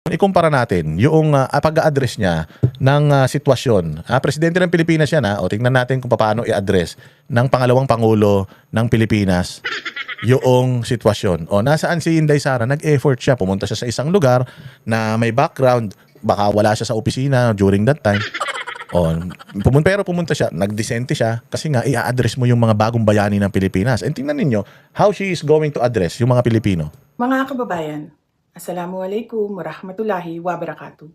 Ikumpara natin yung pag-a-address niya ng sitwasyon. Presidente ng Pilipinas yan, o tingnan natin kung paano i-address ng pangalawang Pangulo ng Pilipinas yung sitwasyon. O nasaan si Inday Sara? Nag-effort siya. Pumunta siya sa isang lugar na may background. Baka wala siya sa opisina during that time. Pero pumunta siya, nagdisente siya kasi nga i-address mo yung mga bagong bayani ng Pilipinas. And tingnan ninyo how she is going to address yung mga Pilipino. Mga kababayan, Assalamualaikum warahmatullahi wabarakatuh.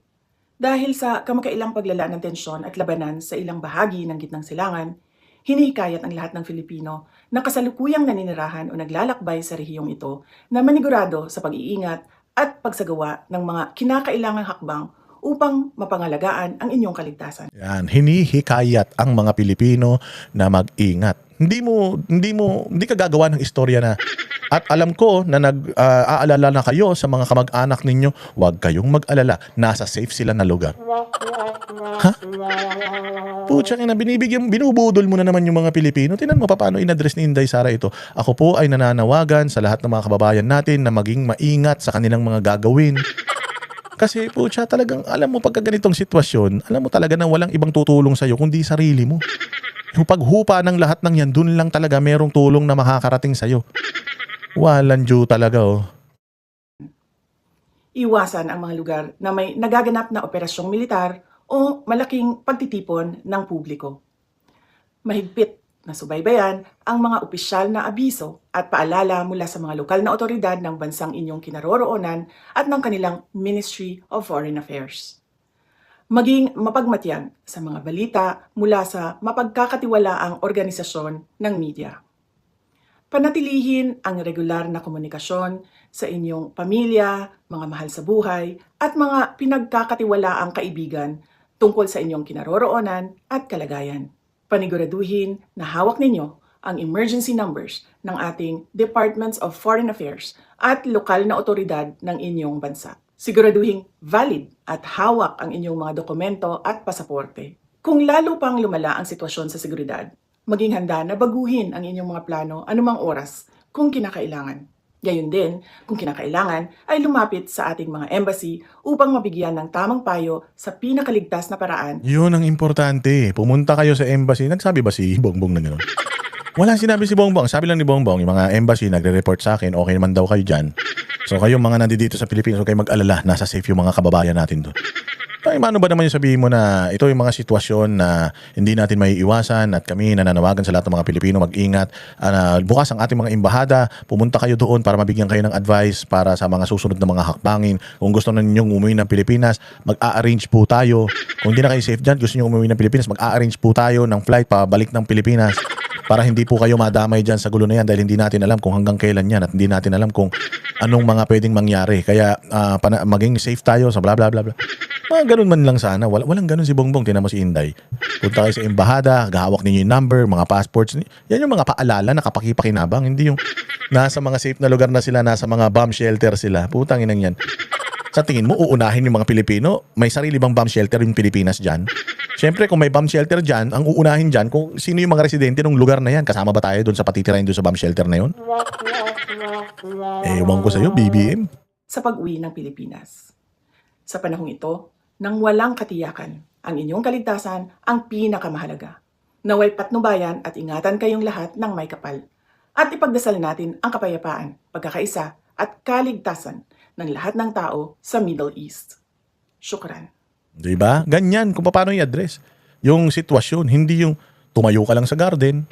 Dahil sa kamakailang paglala ng tensyon at labanan sa ilang bahagi ng gitnang silangan, hinihikayat ang lahat ng Filipino na kasalukuyang naninirahan o naglalakbay sa rehiyong ito na manigurado sa pag-iingat at pagsagawa ng mga kinakailangang hakbang upang mapangalagaan ang inyong kaligtasan. Yan, hinihikayat ang mga Pilipino na mag-ingat. Hindi ka gagawa ng istorya na at alam ko na nag-aalala na kayo sa mga kamag-anak ninyo, huwag kayong mag-alala. Nasa safe sila na lugar. Ha? Putsang ina, binubudol mo na naman yung mga Pilipino. Tingnan mo paano in-address ni Inday Sara ito. Ako po ay nananawagan sa lahat ng mga kababayan natin na maging maingat sa kanilang mga gagawin. Kasi putya, talagang alam mo pagka ganitong sitwasyon, alam mo talaga na walang ibang tutulong sa'yo kundi sarili mo. Yung paghupa ng lahat ng yan, dun lang talaga merong tulong na makakarating sa'yo. Walang due talaga, Iwasan ang mga lugar na may nagaganap na operasyong militar o malaking pagtitipon ng publiko. Mahigpit na subaybayan ang mga opisyal na abiso at paalala mula sa mga lokal na otoridad ng bansang inyong kinaroroonan at ng kanilang Ministry of Foreign Affairs. Maging mapagmatyan sa mga balita mula sa mapagkakatiwalaang organisasyon ng media. Panatilihin ang regular na komunikasyon sa inyong pamilya, mga mahal sa buhay, at mga pinagkakatiwalaang kaibigan tungkol sa inyong kinaroroonan at kalagayan. Paniguraduhin na hawak ninyo ang emergency numbers ng ating Departments of Foreign Affairs at lokal na otoridad ng inyong bansa. Siguraduhin valid at hawak ang inyong mga dokumento at pasaporte. Kung lalo pang lumala ang sitwasyon sa seguridad, maging handa na baguhin ang inyong mga plano anumang oras kung kinakailangan. Gayon din, kung kinakailangan, ay lumapit sa ating mga embassy upang mabigyan ng tamang payo sa pinakaligtas na paraan. Yun ang importante. Pumunta kayo sa embassy. Nagsabi ba si Bongbong na gano'n? Wala sinabi si Bongbong. Sabi lang ni Bongbong, yung mga embassy nagre-report sa akin, okay naman daw kayo dyan. So kayong mga nandito sa Pilipinas, huwag kayo mag-alala. Nasa safe yung mga kababayan natin doon. Ay, mano ba naman yung sabihin mo na ito yung mga sitwasyon na hindi natin may iwasan at kami nananawagan sa lahat ng mga Pilipino mag-ingat. Bukas ang ating mga embahada, pumunta kayo doon para mabigyan kayo ng advice para sa mga susunod na mga hakbangin. Kung gusto na ninyong umuwi ng Pilipinas, mag-a-arrange po tayo. Kung hindi na kayo safe dyan, gusto niyo umuwi ng Pilipinas, mag-a-arrange po tayo ng flight pabalik ng Pilipinas para hindi po kayo madamay dyan sa gulo na yan dahil hindi natin alam kung hanggang kailan yan at hindi natin alam kung anong mga pwedeng mangyari. Kaya maging safe tayo sa bla bla bla bla. Mga ganun man lang sana. Walang ganun si Bongbong. Tingnan mo si Inday. Punta kayo sa embahada, gahawak ninyo yung number, mga passports. Yan yung mga paalala na kapakipakinabang. Hindi yung nasa mga safe na lugar na sila, nasa mga bomb shelter sila. Putang inang yan. Sa tingin mo, uunahin yung mga Pilipino? May sarili bang bomb shelter yung Pilipinas dyan? Siyempre, kung may bomb shelter dyan, ang uunahin dyan, kung sino yung mga residente ng lugar na yan, kasama ba tayo doon sa patitirahin doon sa bomb shelter na yun? Ewan ko sa'yo, BBM. Sa pag-uwi ng Pilipinas. Sa panahong ito, nang walang katiyakan, ang inyong kaligtasan ang pinakamahalaga. Naway patnubayan at ingatan kayong lahat ng may kapal. At ipagdasal natin ang kapayapaan, pagkakaisa at kaligtasan ng lahat ng tao sa Middle East. Syukran. Diba? Ganyan kung paano i-address yung sitwasyon. Hindi yung tumayo ka lang sa garden,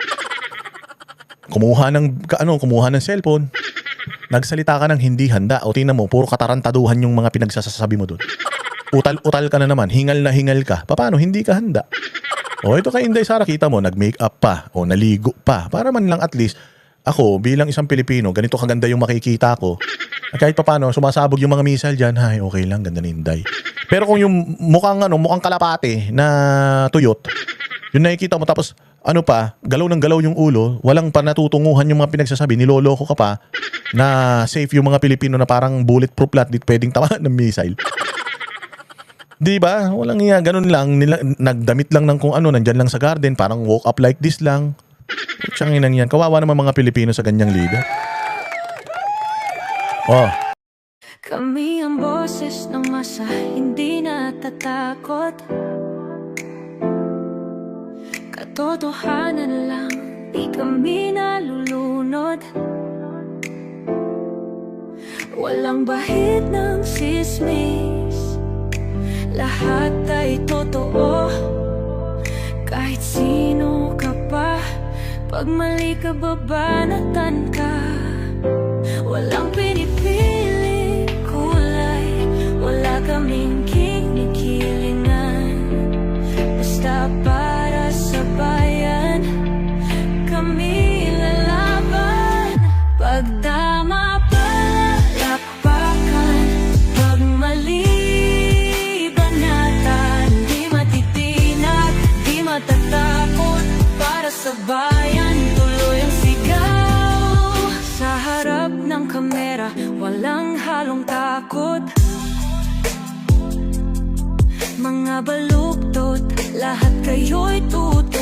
kumuha ng cellphone, nagsalita ka ng hindi handa, o tingnan mo, puro katarantaduhan yung mga pinagsasabi mo doon. Utal-utal ka na naman, hingal na hingal ka. Paano? Hindi ka handa. O ito kay Inday Sara, kita mo, nag-makeup pa, o naligo pa. Para man lang at least, ako bilang isang Pilipino, ganito kaganda yung makikita ko. At kahit paano, sumasabog yung mga missile dyan, ay okay lang, ganda ni Inday. Pero kung yung mukhang kalapate na tuyot, yun nakikita mo, tapos galaw ng galaw yung ulo, walang pa natutunguhan yung mga pinagsasabi, niloloko ka pa, na safe yung mga Pilipino na parang bulletproof lahat, di pwedeng tamaan ng missile. Di ba? Walang iya, ganun lang. Nagdamit lang ng kung ano, nandyan lang sa garden, parang walk up like this lang. Tiyangin yan. Kawawa naman mga Pilipino sa ganyang liga. Oh. Kami ang boses ng masa, hindi natatakot. Katotohanan lang, di kami nalulunod. Walang bahid ng sismis, lahat ay totoo. Kahit sino ka pa, pag mali ka babanatan ka. Walang pinipili kulay, wala kaming kinikilingan. Basta para sa bayan, kami lalaban. Pagdama palakpakan, pag mali banatan. Di matitinag, di matatakot, para sa bayan tuloy ang sigaw. Sa harap ng kamera, walang halong takot. Mga baluktot, lahat kayo'y tuto.